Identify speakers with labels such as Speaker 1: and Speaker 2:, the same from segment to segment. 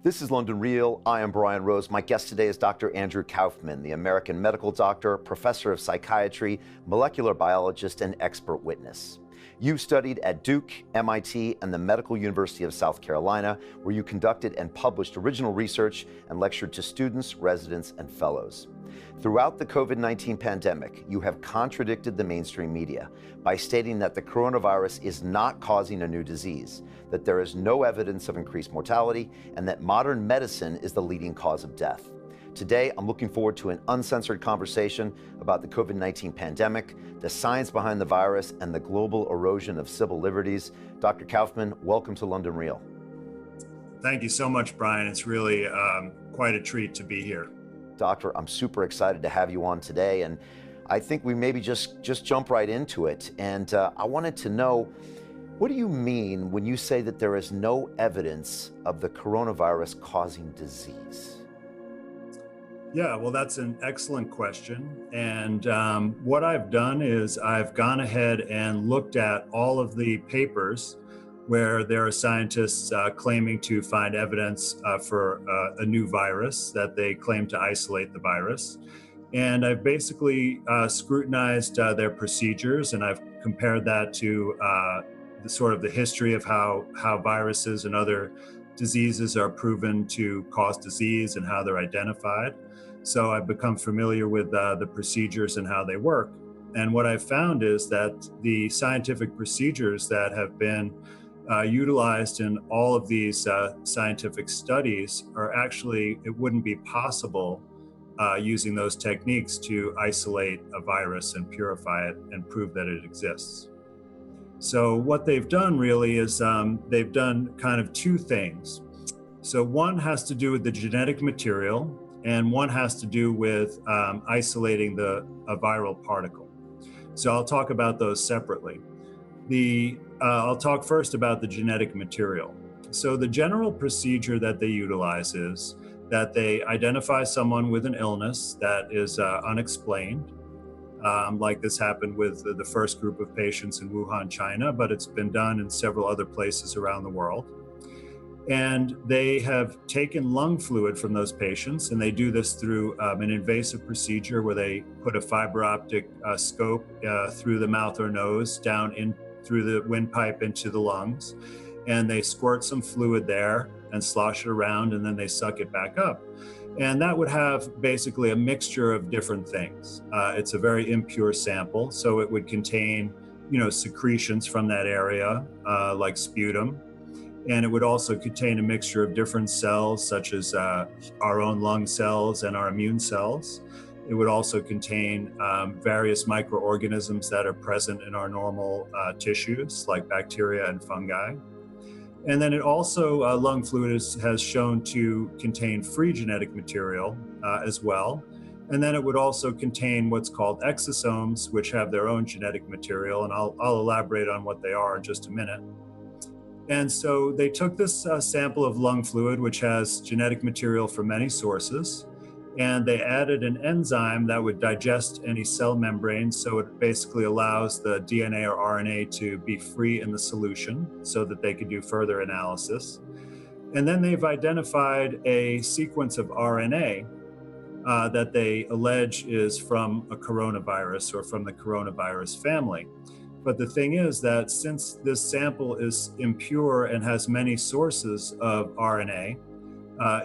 Speaker 1: This is London Real. I am Brian Rose. My guest today is Dr. Andrew Kaufman, the American medical doctor, professor of psychiatry, molecular biologist, and expert witness. You studied at Duke, MIT, and the Medical University of South Carolina, where you conducted and published original research and lectured to students, residents, and fellows. Throughout the COVID-19 pandemic, you have contradicted the mainstream media by stating that the coronavirus is not causing a new disease, that there is no evidence of increased mortality, and that modern medicine is the leading cause of death. Today, I'm looking forward to an uncensored conversation about the COVID-19 pandemic, the science behind the virus, and the global erosion of civil liberties. Dr. Kaufman, welcome to London Real.
Speaker 2: Thank you so much, Brian. It's really quite a treat to be here.
Speaker 1: Doctor, I'm super excited to have you on today, and I think we maybe just jump right into it. And I wanted to know, what do you mean when you say that there is no evidence of the coronavirus causing disease?
Speaker 2: Yeah, well, that's an excellent question. And what I've done is I've gone ahead and looked at all of the papers where there are scientists claiming to find evidence for a new virus, that they claim to isolate the virus. And I've basically scrutinized their procedures, and I've compared that to the history of how viruses and other diseases are proven to cause disease and how they're identified. So I've become familiar with the procedures and how they work. And what I've found is that the scientific procedures that have been utilized in all of these scientific studies are actually, it wouldn't be possible using those techniques to isolate a virus and purify it and prove that it exists. So what they've done really is they've done kind of two things. So one has to do with the genetic material, and one has to do with isolating a viral particle. So I'll talk about those separately. I'll talk first about the genetic material. So the general procedure that they utilize is that they identify someone with an illness that is unexplained, like this happened with the first group of patients in Wuhan, China, but it's been done in several other places around the world. And they have taken lung fluid from those patients, and they do this through an invasive procedure where they put a fiber optic scope through the mouth or nose down in through the windpipe into the lungs, and they squirt some fluid there and slosh it around, and then they suck it back up. And that would have basically a mixture of different things. It's a very impure sample, so it would contain, secretions from that area, like sputum. And it would also contain a mixture of different cells, such as our own lung cells and our immune cells. It would also contain various microorganisms that are present in our normal tissues, like bacteria and fungi. And then it also, lung fluid has shown to contain free genetic material as well. And then it would also contain what's called exosomes, which have their own genetic material. And I'll elaborate on what they are in just a minute. And so they took this sample of lung fluid, which has genetic material from many sources, and they added an enzyme that would digest any cell membrane. So it basically allows the DNA or RNA to be free in the solution so that they could do further analysis. And then they've identified a sequence of RNA that they allege is from a coronavirus or from the coronavirus family. But the thing is that since this sample is impure and has many sources of RNA,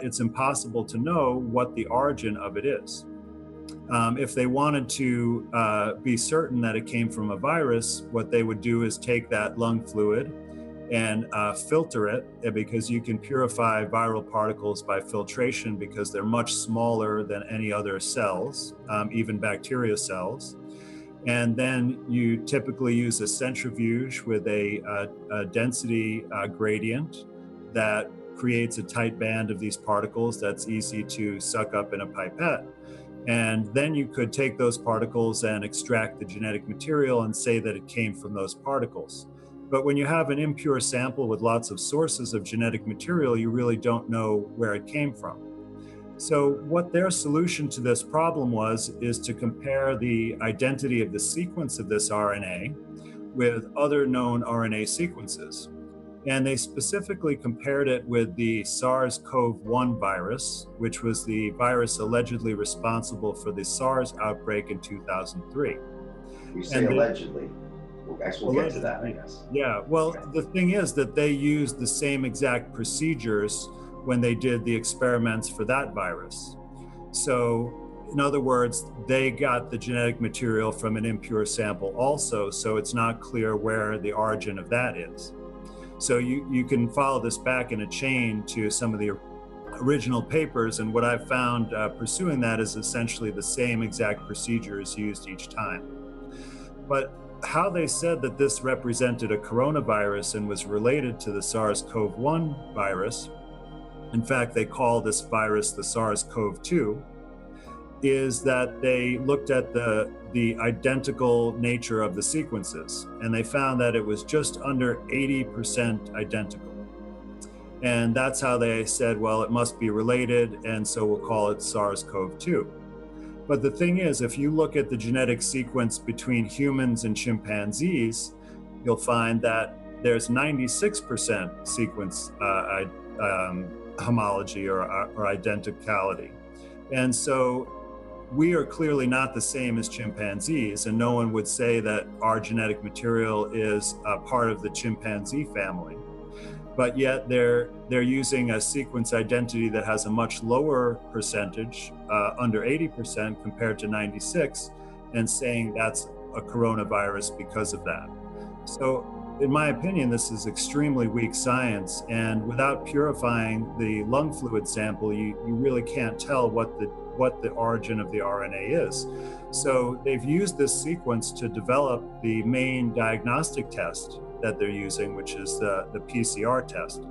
Speaker 2: it's impossible to know what the origin of it is. If they wanted to be certain that it came from a virus, what they would do is take that lung fluid and filter it, because you can purify viral particles by filtration because they're much smaller than any other cells, even bacteria cells. And then you typically use a centrifuge with a density gradient that creates a tight band of these particles that's easy to suck up in a pipette. And then you could take those particles and extract the genetic material and say that it came from those particles. But when you have an impure sample with lots of sources of genetic material, you really don't know where it came from. So what their solution to this problem is to compare the identity of the sequence of this RNA with other known RNA sequences. And they specifically compared it with the SARS-CoV-1 virus, which was the virus allegedly responsible for the SARS outbreak in 2003.
Speaker 1: You say allegedly. We'll get to that, I guess.
Speaker 2: Yeah, well,
Speaker 1: Okay.
Speaker 2: the thing is that they used the same exact procedures when they did the experiments for that virus. So, in other words, they got the genetic material from an impure sample also, so it's not clear where the origin of that is. So you can follow this back in a chain to some of the original papers, and what I've found pursuing that is essentially the same exact procedures used each time. But how they said that this represented a coronavirus and was related to the SARS-CoV-1 virus, in fact, they call this virus the SARS-CoV-2, is that they looked at the identical nature of the sequences, and they found that it was just under 80% identical. And that's how they said, well, it must be related, and so we'll call it SARS-CoV-2. But the thing is, if you look at the genetic sequence between humans and chimpanzees, you'll find that there's 96% sequence homology or identicality. And so we are clearly not the same as chimpanzees, and no one would say that our genetic material is a part of the chimpanzee family. But yet they're using a sequence identity that has a much lower percentage, under 80% compared to 96, and saying that's a coronavirus because of that. So in my opinion, this is extremely weak science, and without purifying the lung fluid sample, you really can't tell what the origin of the RNA is. So they've used this sequence to develop the main diagnostic test that they're using, which is the PCR test.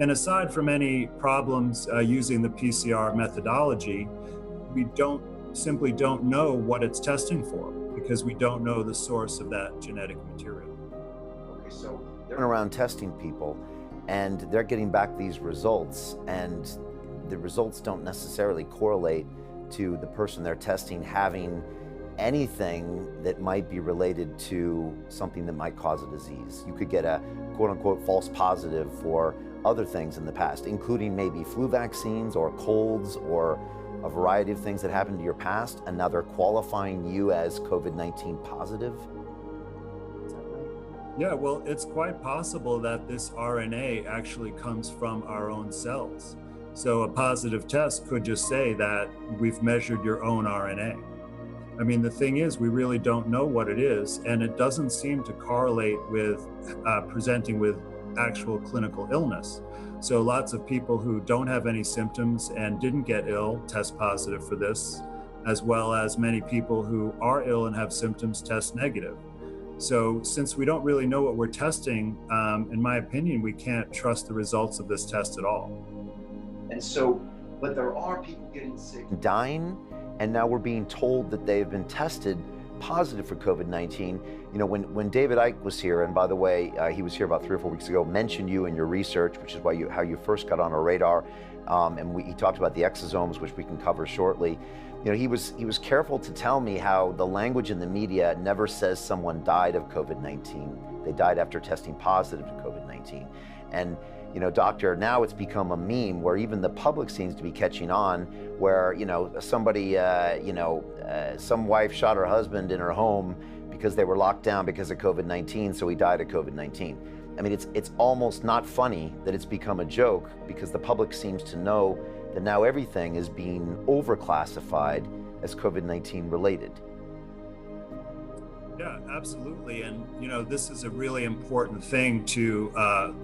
Speaker 2: And aside from any problems using the PCR methodology, we simply don't know what it's testing for, because we don't know the source of that genetic material.
Speaker 1: Okay, so they're around testing people, and they're getting back these results, and the results don't necessarily correlate to the person they're testing having anything that might be related to something that might cause a disease. You could get a quote-unquote false positive for other things in the past, including maybe flu vaccines or colds or a variety of things that happened to your past, and now they're qualifying you as COVID-19 positive?
Speaker 2: Yeah, well, it's quite possible that this RNA actually comes from our own cells. So a positive test could just say that we've measured your own RNA. I mean, the thing is, we really don't know what it is, and it doesn't seem to correlate with presenting with actual clinical illness. So lots of people who don't have any symptoms and didn't get ill test positive for this, as well as many people who are ill and have symptoms test negative. So since we don't really know what we're testing, in my opinion, we can't trust the results of this test at all.
Speaker 1: And so, but there are people getting sick, dying, and now we're being told that they've been tested positive for COVID-19. You know, when David Icke was here, and by the way, he was here about 3 or 4 weeks ago, mentioned you in your research, which is how you first got on our radar, and he talked about the exosomes, which we can cover shortly. You know, he was careful to tell me how the language in the media never says someone died of COVID-19. They died after testing positive to COVID-19. And you know, doctor, now it's become a meme where even the public seems to be catching on, where, you know, somebody, some wife shot her husband in her home because they were locked down because of COVID-19, so he died of COVID-19. I mean, it's almost not funny that it's become a joke, because the public seems to know that now everything is being overclassified as COVID-19 related.
Speaker 2: Yeah, absolutely. And, you know, this is a really important thing to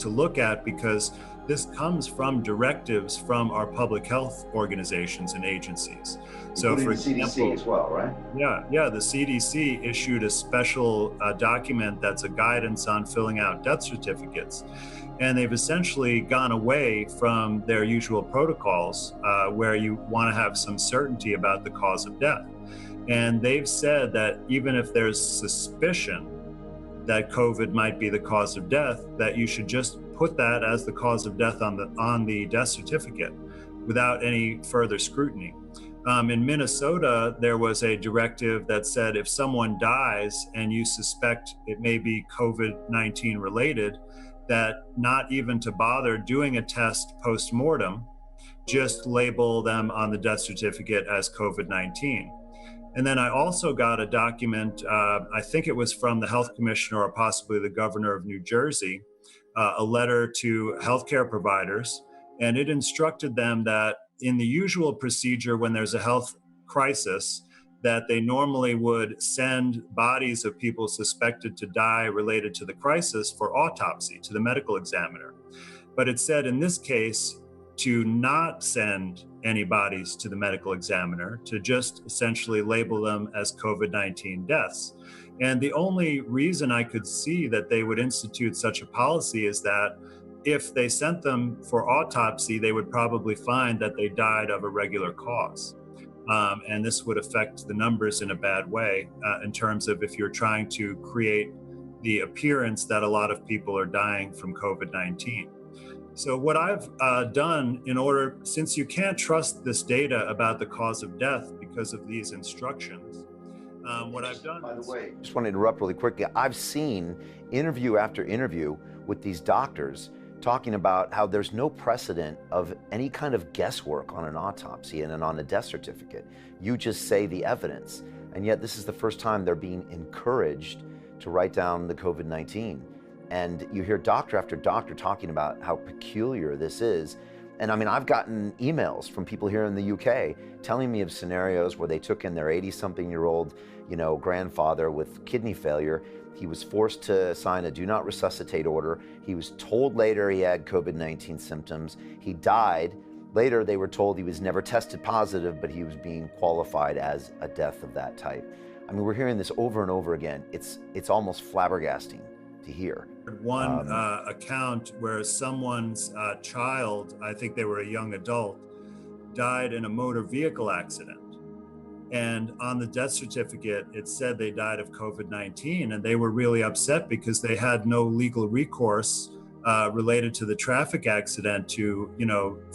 Speaker 2: look at, because this comes from directives from our public health organizations and agencies. So for example,
Speaker 1: CDC as well, right?
Speaker 2: Yeah, the CDC issued a special document that's a guidance on filling out death certificates. And they've essentially gone away from their usual protocols where you want to have some certainty about the cause of death. And they've said that even if there's suspicion that COVID might be the cause of death, that you should just put that as the cause of death on the death certificate without any further scrutiny. In Minnesota, there was a directive that said if someone dies and you suspect it may be COVID-19 related, that not even to bother doing a test post-mortem, just label them on the death certificate as COVID-19. And then I also got a document, I think it was from the health commissioner or possibly the governor of New Jersey, a letter to healthcare providers, and it instructed them that in the usual procedure when there's a health crisis, that they normally would send bodies of people suspected to die related to the crisis for autopsy to the medical examiner. But it said in this case to not send any bodies to the medical examiner, to just essentially label them as COVID-19 deaths. And the only reason I could see that they would institute such a policy is that if they sent them for autopsy, they would probably find that they died of a regular cause. And this would affect the numbers in a bad way in terms of if you're trying to create the appearance that a lot of people are dying from COVID-19. So what I've done in order, since you can't trust this data about the cause of death because of these instructions, what I've done.
Speaker 1: By the way, just want to interrupt really quickly. I've seen interview after interview with these doctors talking about how there's no precedent of any kind of guesswork on an autopsy and on a death certificate. You just say the evidence. And yet this is the first time they're being encouraged to write down the COVID-19. And you hear doctor after doctor talking about how peculiar this is. And I mean, I've gotten emails from people here in the UK telling me of scenarios where they took in their 80-something-year-old, grandfather with kidney failure. He was forced to sign a do not resuscitate order. He was told later he had COVID-19 symptoms. He died. Later, they were told he was never tested positive, but he was being qualified as a death of that type. I mean, we're hearing this over and over again. It's almost flabbergasting to hear.
Speaker 2: One account where someone's child, I think they were a young adult, died in a motor vehicle accident. And on the death certificate, it said they died of COVID-19, and they were really upset because they had no legal recourse related to the traffic accident to,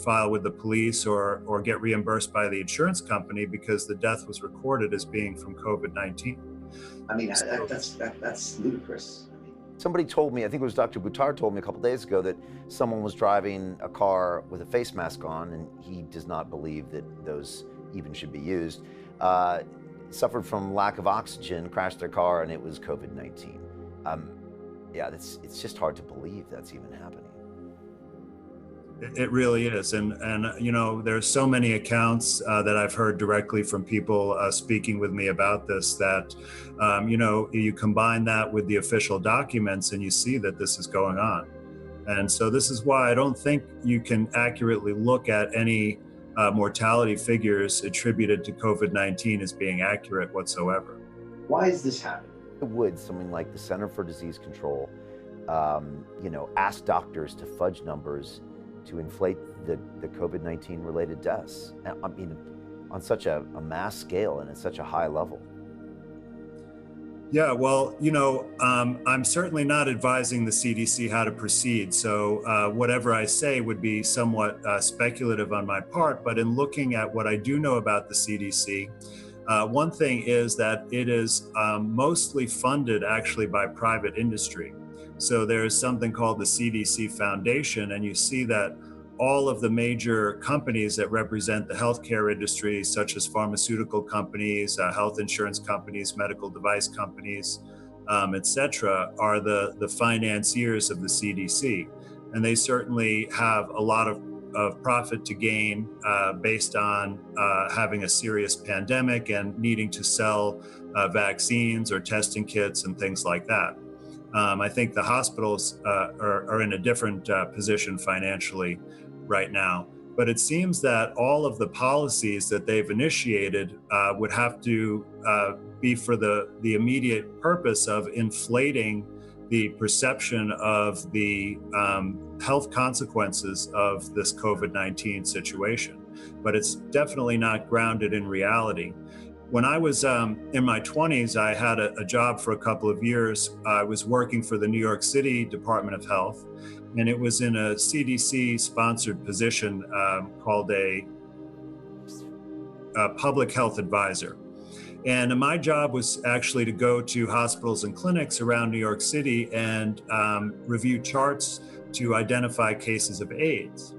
Speaker 2: file with the police or get reimbursed by the insurance company because the death was recorded as being from COVID-19.
Speaker 1: I mean, that's ludicrous. Somebody told me, I think it was Dr. Buttar told me a couple days ago that someone was driving a car with a face mask on, and he does not believe that those even should be used. Suffered from lack of oxygen, crashed their car, and it was COVID-19. Yeah, it's just hard to believe that's even happening.
Speaker 2: It really is. And there's so many accounts that I've heard directly from people speaking with me about this that, you combine that with the official documents and you see that this is going on. And so this is why I don't think you can accurately look at any mortality figures attributed to COVID-19 as being accurate whatsoever.
Speaker 1: Why is this happening? Would something like the Center for Disease Control, ask doctors to fudge numbers to inflate the COVID-19 related deaths? I mean, on such a mass scale and at such a high level.
Speaker 2: Yeah, well, I'm certainly not advising the CDC how to proceed. So whatever I say would be somewhat speculative on my part. But in looking at what I do know about the CDC, one thing is that it is mostly funded actually by private industry. So there's something called the CDC Foundation, and you see that all of the major companies that represent the healthcare industry, such as pharmaceutical companies, health insurance companies, medical device companies, et cetera, are the financiers of the CDC. And they certainly have a lot of profit to gain based on having a serious pandemic and needing to sell vaccines or testing kits and things like that. I think the hospitals are in a different position financially right now, but it seems that all of the policies that they've initiated would have to be for the immediate purpose of inflating the perception of the health consequences of this COVID-19 situation. But it's definitely not grounded in reality. When I was in my 20s, I had a job for a couple of years. I was working for the New York City Department of Health, and it was in a CDC-sponsored position called a public health advisor. And my job was actually to go to hospitals and clinics around New York City and review charts to identify cases of AIDS.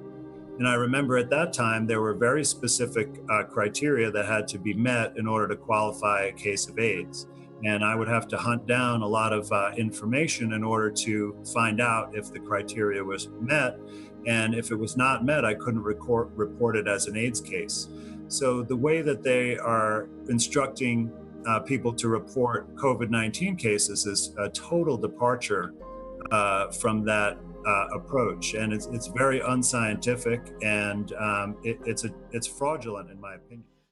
Speaker 2: And I remember at that time, there were very specific criteria that had to be met in order to qualify a case of AIDS. And I would have to hunt down a lot of information in order to find out if the criteria was met. And if it was not met, I couldn't report it as an AIDS case. So the way that they are instructing people to report COVID-19 cases is a total departure from that approach, and it's very unscientific, and it's fraudulent in my opinion.